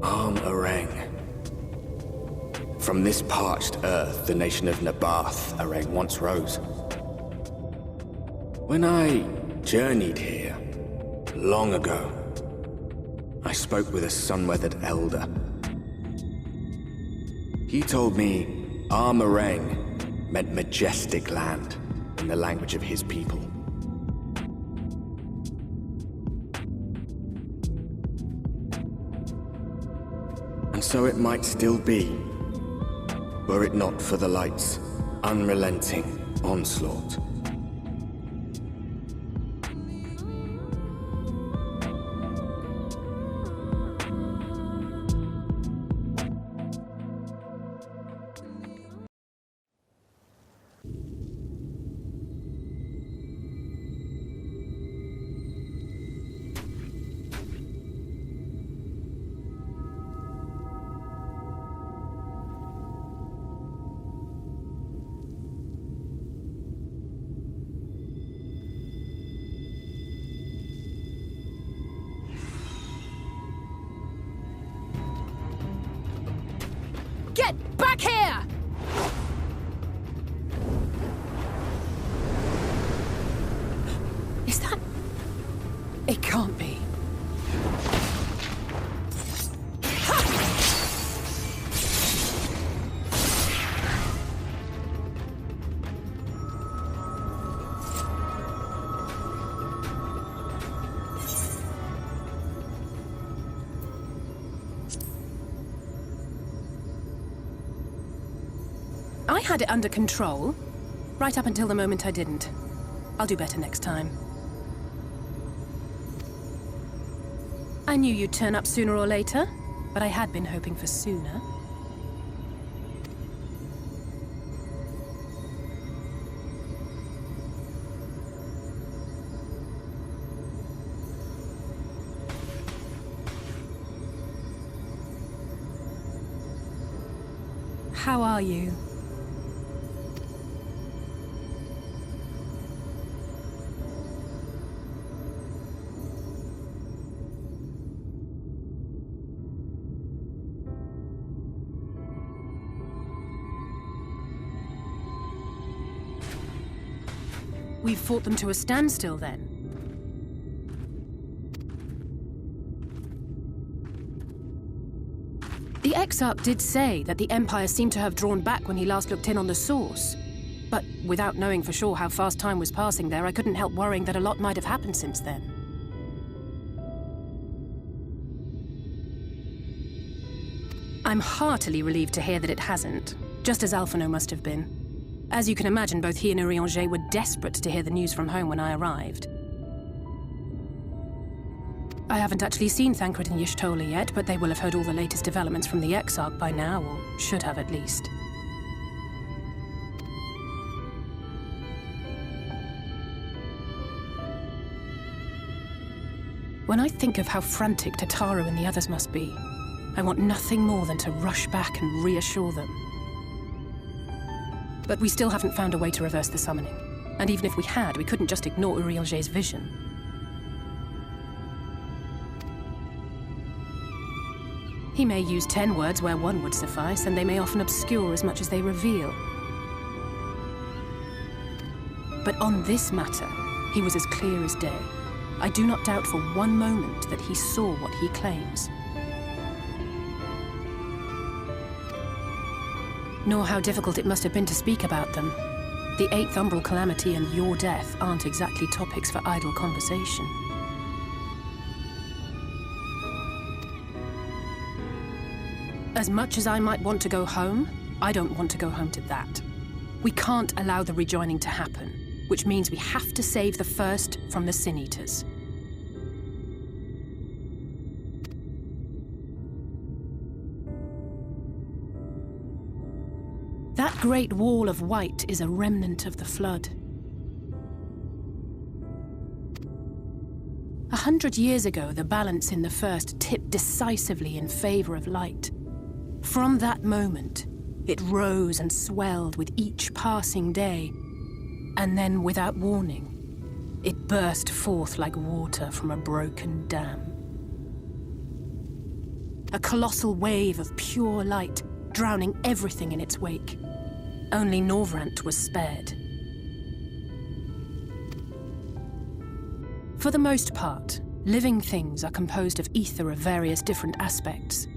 Areng. From this parched earth, the nation of Nabath, Areng, once rose. When I journeyed here, long ago, I spoke with a sun-weathered elder. He told me Areng meant majestic land in the language of his people. And so it might still be, were it not for the light's unrelenting onslaught. Get back here! Is that... It can't be. I had it under control, right up until the moment I didn't. I'll do better next time. I knew you'd turn up sooner or later, but I had been hoping for sooner. How are you? We've fought them to a standstill, then. The Exarch did say that the Empire seemed to have drawn back when he last looked in on the source. But without knowing for sure how fast time was passing there, I couldn't help worrying that a lot might have happened since then. I'm heartily relieved to hear that it hasn't, just as Alphonse must have been. As you can imagine, both he and Urianger were desperate to hear the news from home when I arrived. I haven't actually seen Thancred and Y'shtola yet, but they will have heard all the latest developments from the Exarch by now, or should have at least. When I think of how frantic Tataru and the others must be, I want nothing more than to rush back and reassure them. But we still haven't found a way to reverse the summoning. And even if we had, we couldn't just ignore Urianger's vision. He may use 10 words where 1 would suffice, and they may often obscure as much as they reveal. But on this matter, he was as clear as day. I do not doubt for one moment that he saw what he claims. Nor how difficult it must have been to speak about them. The 8th Umbral Calamity and your death aren't exactly topics for idle conversation. As much as I might want to go home, I don't want to go home to that. We can't allow the rejoining to happen, which means we have to save the first from the Sineaters. That great wall of white is a remnant of the flood. 100 years ago, the balance in the first tipped decisively in favor of light. From that moment, it rose and swelled with each passing day, and then, without warning, it burst forth like water from a broken dam. a colossal wave of pure light, drowning everything in its wake. Only Norvrant was spared. For the most part, living things are composed of ether of various different aspects.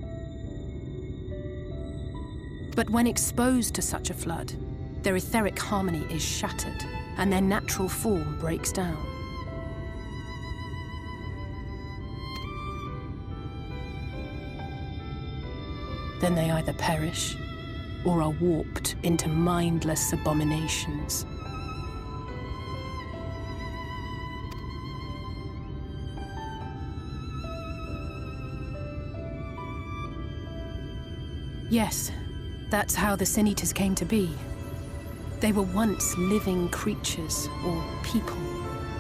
But when exposed to such a flood, their etheric harmony is shattered, and their natural form breaks down. Then they either perish, or are warped into mindless abominations. Yes, that's how the Sineaters came to be. They were once living creatures, or people,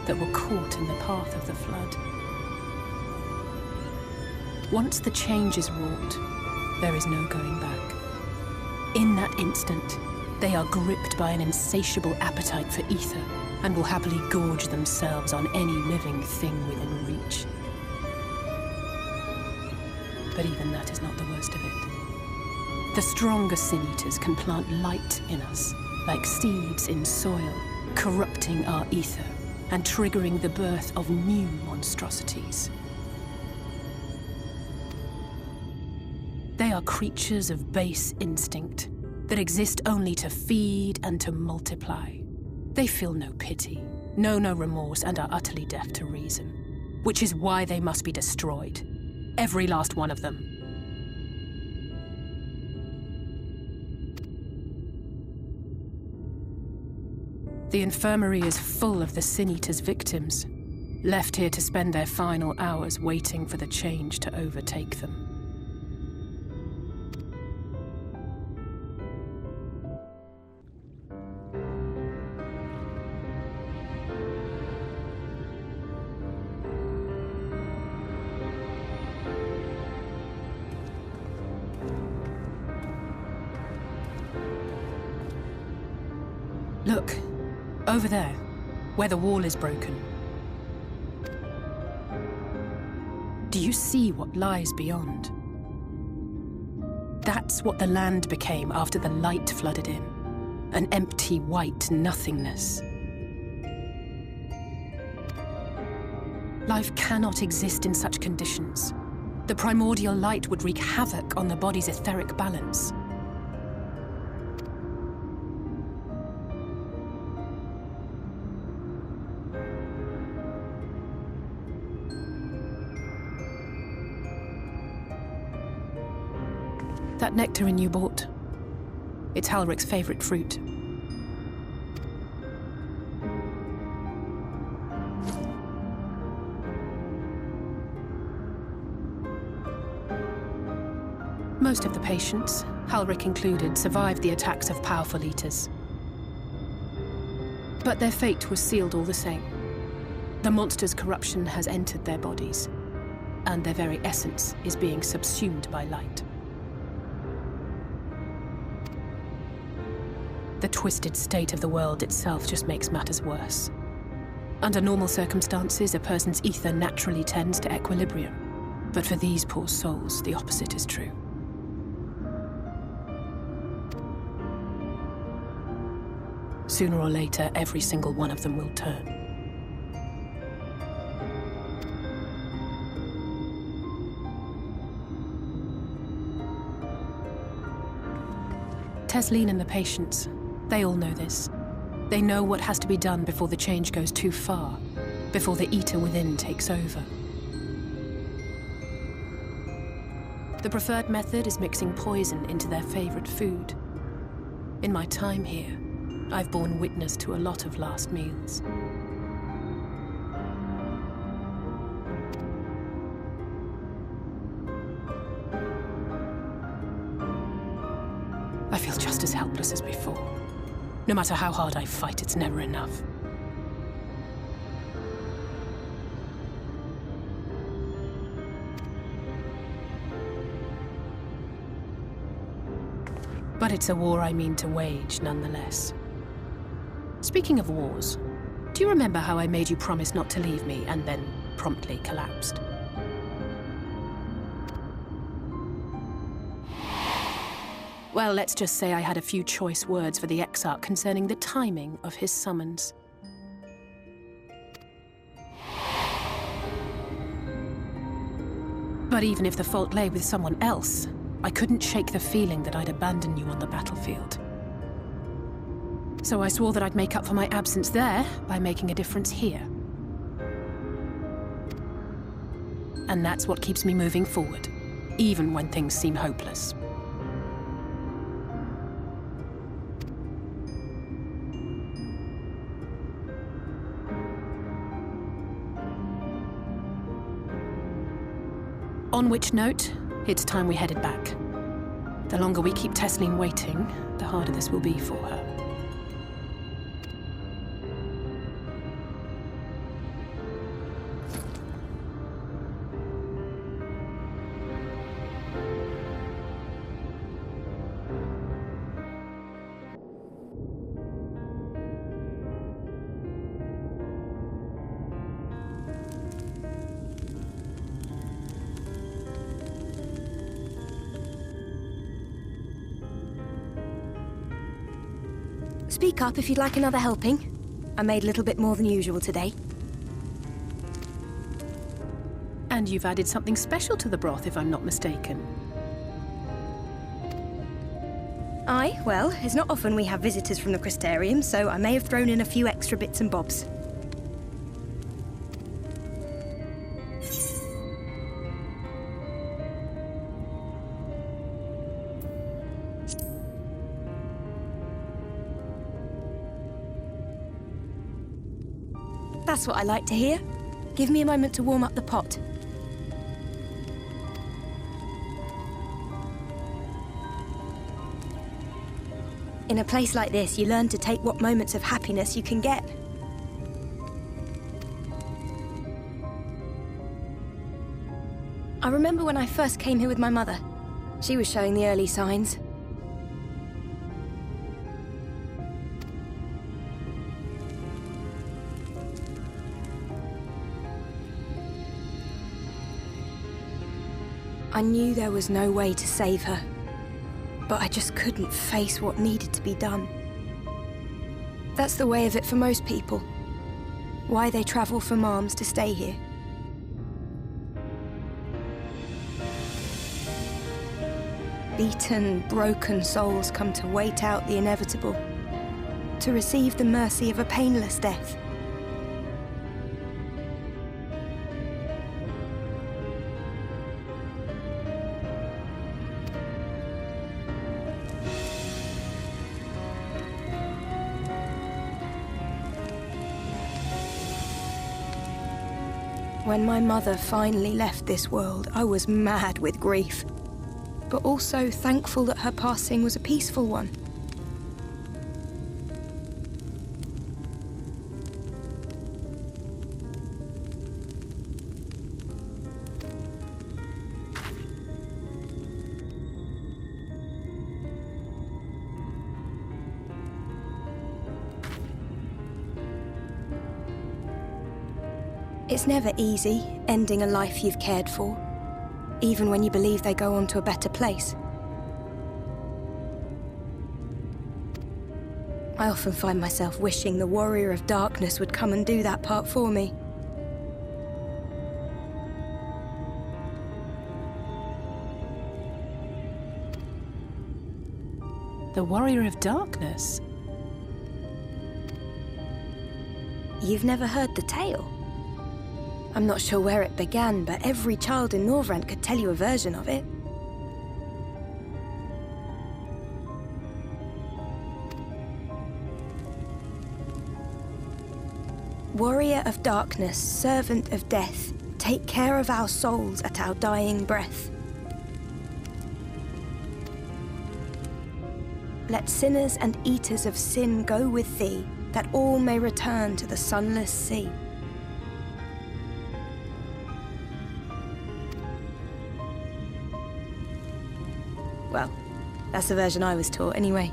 that were caught in the path of the flood. Once the change is wrought, there is no going back. In that instant, they are gripped by an insatiable appetite for ether, and will happily gorge themselves on any living thing within reach. But even that is not the worst of it. The stronger Sineaters can plant light in us, like seeds in soil, corrupting our ether and triggering the birth of new monstrosities. They are creatures of base instinct that exist only to feed and to multiply. They feel no pity, know no remorse, and are utterly deaf to reason, which is why they must be destroyed. Every last one of them. The infirmary is full of the Sineaters' victims, left here to spend their final hours waiting for the change to overtake them. Look. Over there, where the wall is broken. Do you see what lies beyond? That's what the land became after the light flooded in. An empty white nothingness. Life cannot exist in such conditions. The primordial light would wreak havoc on the body's etheric balance. That nectarine you bought. It's Halric's favorite fruit. Most of the patients, Halric included, survived the attacks of powerful eaters. But their fate was sealed all the same. The monster's corruption has entered their bodies, and their very essence is being subsumed by light. The twisted state of the world itself just makes matters worse. Under normal circumstances, a person's ether naturally tends to equilibrium. But for these poor souls, the opposite is true. Sooner or later, every single one of them will turn. Tesleen and the patients, they all know this. They know what has to be done before the change goes too far, before the eater within takes over. The preferred method is mixing poison into their favorite food. In my time here, I've borne witness to a lot of last meals. I feel just as helpless as before. No matter how hard I fight, it's never enough. But it's a war I mean to wage, nonetheless. Speaking of wars, do you remember how I made you promise not to leave me and then promptly collapsed? Well, let's just say I had a few choice words for the Exarch concerning the timing of his summons. But even if the fault lay with someone else, I couldn't shake the feeling that I'd abandon you on the battlefield. So I swore that I'd make up for my absence there by making a difference here. And that's what keeps me moving forward, even when things seem hopeless. On which note, it's time we headed back. The longer we keep Tesleen waiting, the harder this will be for her. Speak up if you'd like another helping. I made a little bit more than usual today. And you've added something special to the broth, if I'm not mistaken. Aye, well, it's not often we have visitors from the Crystarium, so I may have thrown in a few extra bits and bobs. That's what I like to hear. Give me a moment to warm up the pot. In a place like this, you learn to take what moments of happiness you can get. I remember when I first came here with my mother. She was showing the early signs. I knew there was no way to save her, but I just couldn't face what needed to be done. That's the way of it for most people. Why they travel from arms to stay here. Beaten, broken souls come to wait out the inevitable, to receive the mercy of a painless death. When my mother finally left this world, I was mad with grief, but also thankful that her passing was a peaceful one. It's never easy, ending a life you've cared for, even when you believe they go on to a better place. I often find myself wishing the Warrior of Darkness would come and do that part for me. The Warrior of Darkness? You've never heard the tale? I'm not sure where it began, but every child in Norvrent could tell you a version of it. Warrior of Darkness, servant of death, take care of our souls at our dying breath. Let sinners and eaters of sin go with thee, that all may return to the sunless sea. Well, that's the version I was taught anyway.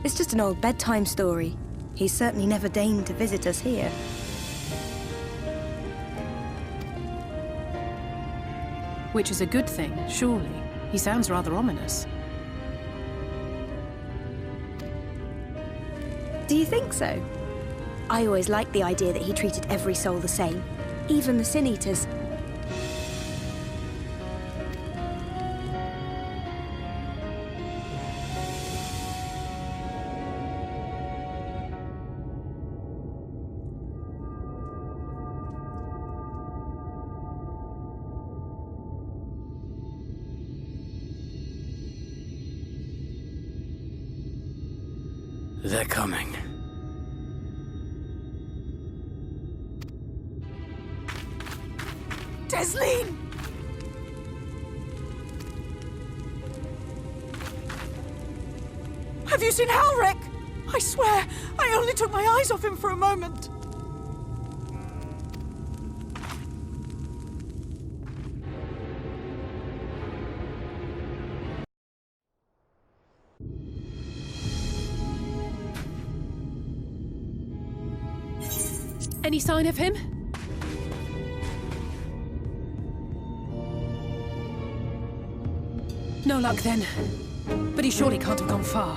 It's just an old bedtime story. He's certainly never deigned to visit us here. Which is a good thing, surely. He sounds rather ominous. Do you think so? I always liked the idea that he treated every soul the same, even the Sineaters. They're coming. Desleen! Have you seen Halric? I swear, I only took my eyes off him for a moment. Any sign of him? No luck then. But he surely can't have gone far.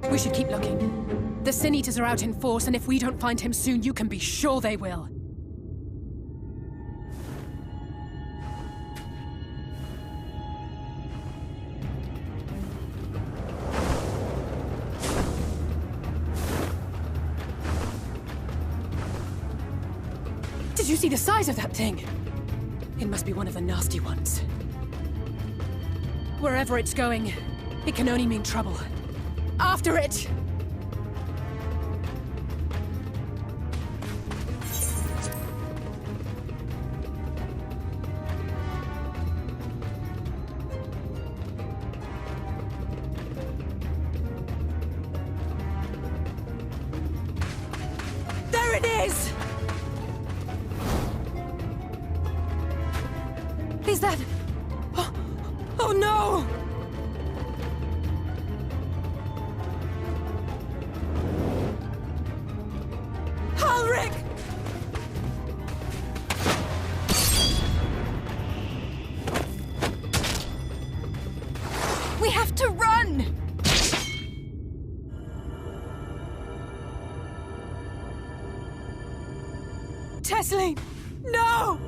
We should keep looking. The Sineaters are out in force, and if we don't find him soon, you can be sure they will. Did you see the size of that thing? It must be one of the nasty ones. Wherever it's going, it can only mean trouble. After it! There it is! Is that... Oh no! Halric! We have to run! Desleen! No!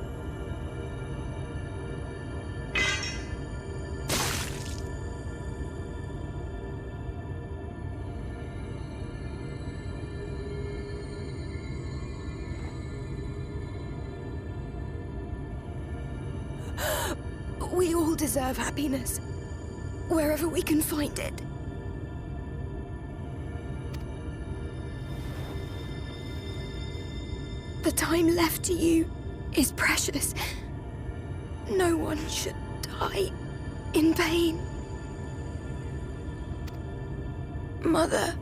We all deserve happiness, wherever we can find it. The time left to you is precious. No one should die in pain. Mother,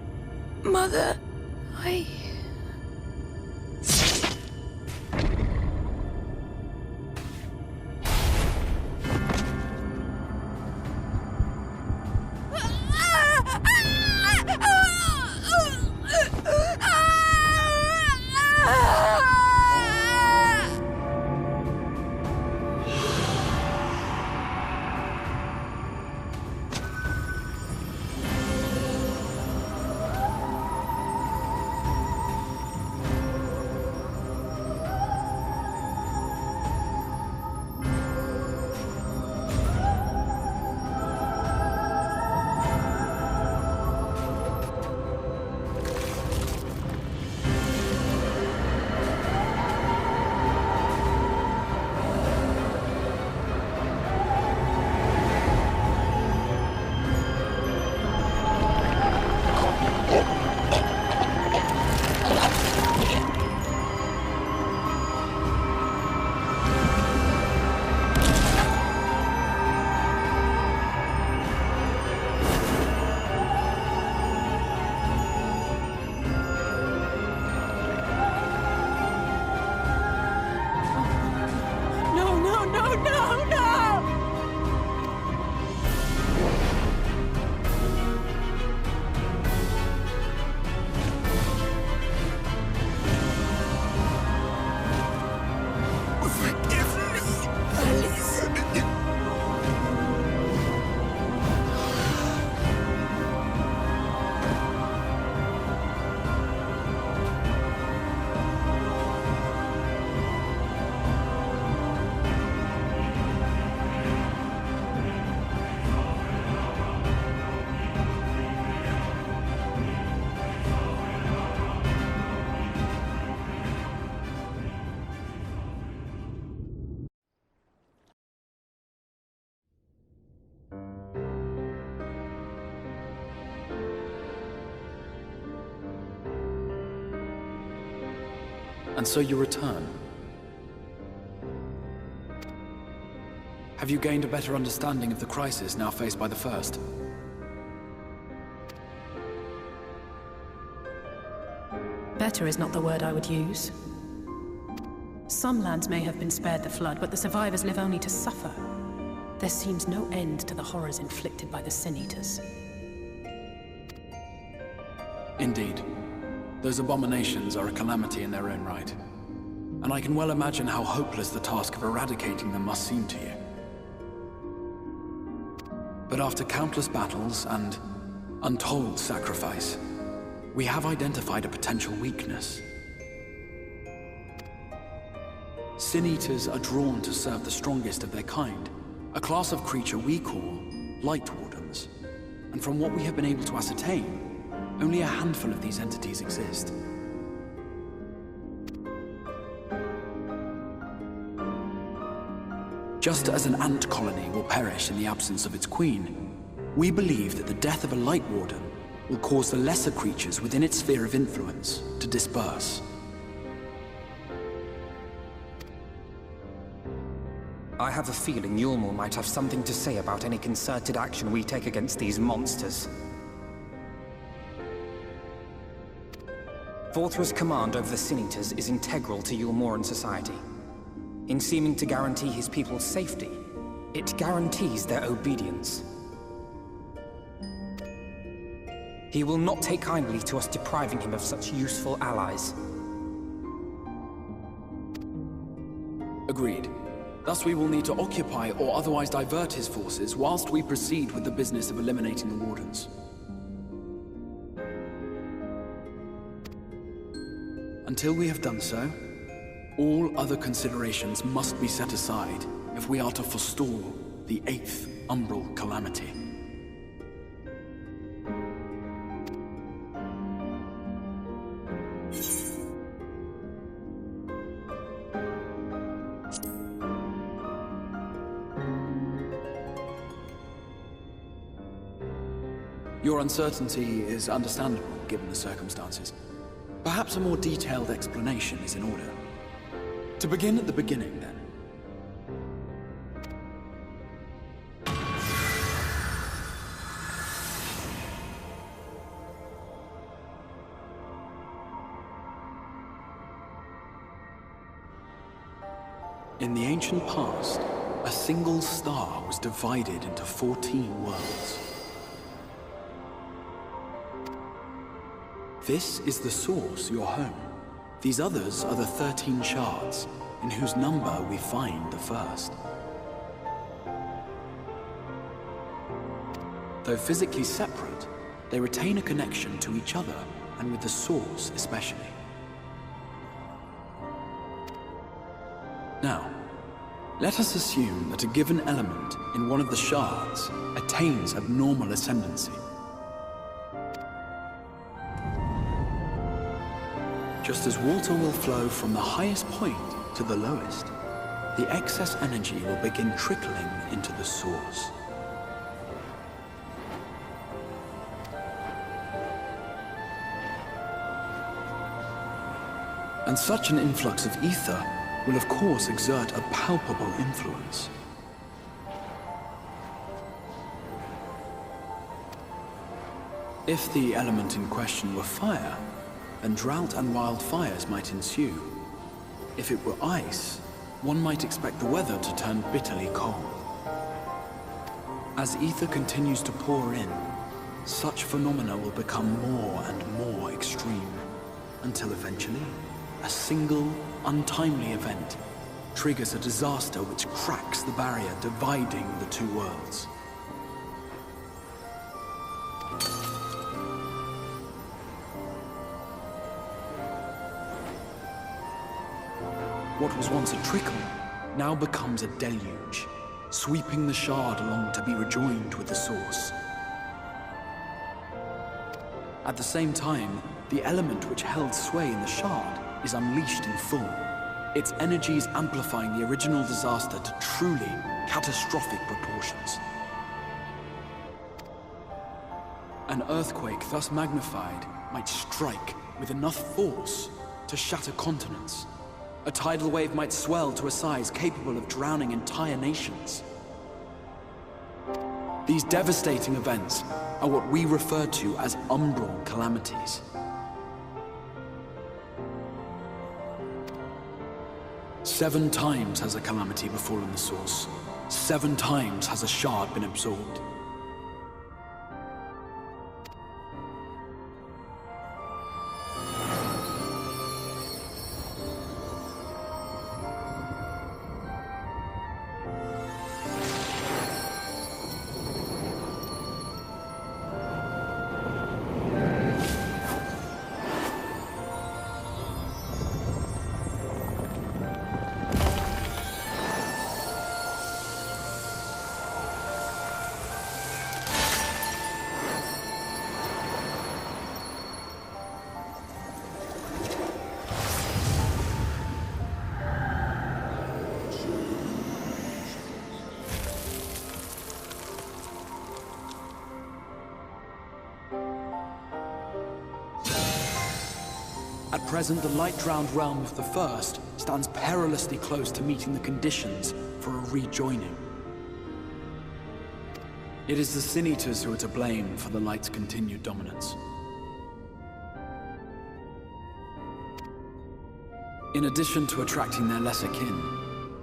I... And so you return. Have you gained a better understanding of the crisis now faced by the First? Better is not the word I would use. Some lands may have been spared the flood, but the survivors live only to suffer. There seems no end to the horrors inflicted by the Sineaters. Indeed. Those abominations are a calamity in their own right. And I can well imagine how hopeless the task of eradicating them must seem to you. But after countless battles and untold sacrifice, we have identified a potential weakness. Sineaters are drawn to serve the strongest of their kind, a class of creature we call Light Wardens. And from what we have been able to ascertain, only a handful of these entities exist. Just as an ant colony will perish in the absence of its queen, we believe that the death of a Light Warden will cause the lesser creatures within its sphere of influence to disperse. I have a feeling Yulmul might have something to say about any concerted action we take against these monsters. Vorthra's command over the Sineaters is integral to Yulmoran society. In seeming to guarantee his people's safety, it guarantees their obedience. He will not take kindly to us depriving him of such useful allies. Agreed. Thus we will need to occupy or otherwise divert his forces whilst we proceed with the business of eliminating the Wardens. Until we have done so, all other considerations must be set aside if we are to forestall the 8th Umbral Calamity. Your uncertainty is understandable, given the circumstances. Perhaps a more detailed explanation is in order. To begin at the beginning, then. In the ancient past, a single star was divided into 14 worlds. This is the source, your home. These others are the 13 shards, in whose number we find the first. Though physically separate, they retain a connection to each other, and with the source especially. Now, let us assume that a given element in one of the shards attains abnormal ascendancy. Just as water will flow from the highest point to the lowest, the excess energy will begin trickling into the source. And such an influx of ether will of course exert a palpable influence. If the element in question were fire, then drought and wildfires might ensue. If it were ice, one might expect the weather to turn bitterly cold. As ether continues to pour in, such phenomena will become more and more extreme, until eventually, a single, untimely event triggers a disaster which cracks the barrier dividing the two worlds. What was once a trickle now becomes a deluge, sweeping the shard along to be rejoined with the source. At the same time, the element which held sway in the shard is unleashed in full, its energies amplifying the original disaster to truly catastrophic proportions. An earthquake thus magnified might strike with enough force to shatter continents. A tidal wave might swell to a size capable of drowning entire nations. These devastating events are what we refer to as umbral calamities. Seven times has a calamity befallen the Source. 7 times has a shard been absorbed. At present, the light-drowned realm of the First stands perilously close to meeting the conditions for a rejoining. It is the Sineaters who are to blame for the Light's continued dominance. In addition to attracting their lesser kin,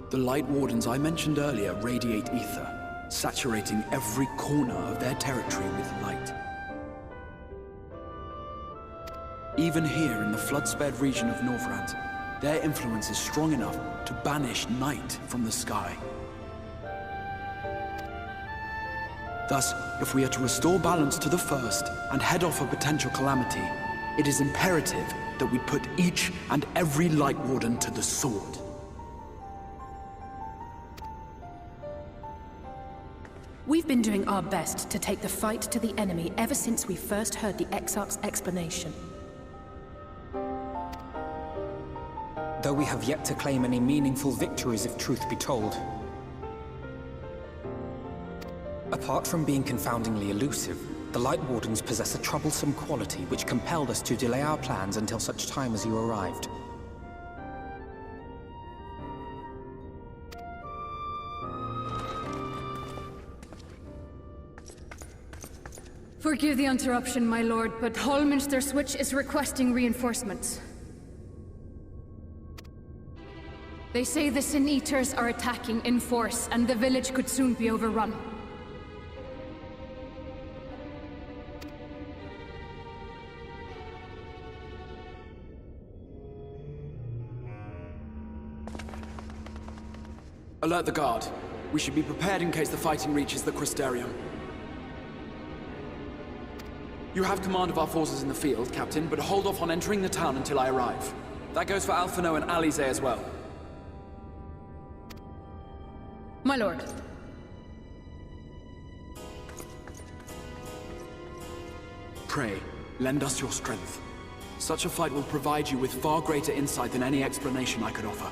the Light Wardens I mentioned earlier radiate ether, saturating every corner of their territory with light. Even here in the flood-spared region of Norvrant, their influence is strong enough to banish night from the sky. Thus, if we are to restore balance to the First and head off a potential calamity, it is imperative that we put each and every Light Warden to the sword. We've been doing our best to take the fight to the enemy ever since we first heard the Exarch's explanation. Though we have yet to claim any meaningful victories if truth be told. Apart from being confoundingly elusive, the Light Wardens possess a troublesome quality which compelled us to delay our plans until such time as you arrived. Forgive the interruption, my lord, but Hallminster Switch is requesting reinforcements. They say the Sineaters are attacking in force, and the village could soon be overrun. Alert the guard. We should be prepared in case the fighting reaches the Crystarium. You have command of our forces in the field, Captain, but hold off on entering the town until I arrive. That goes for Alphino and Allisae as well. My lord. Pray, lend us your strength. Such a fight will provide you with far greater insight than any explanation I could offer.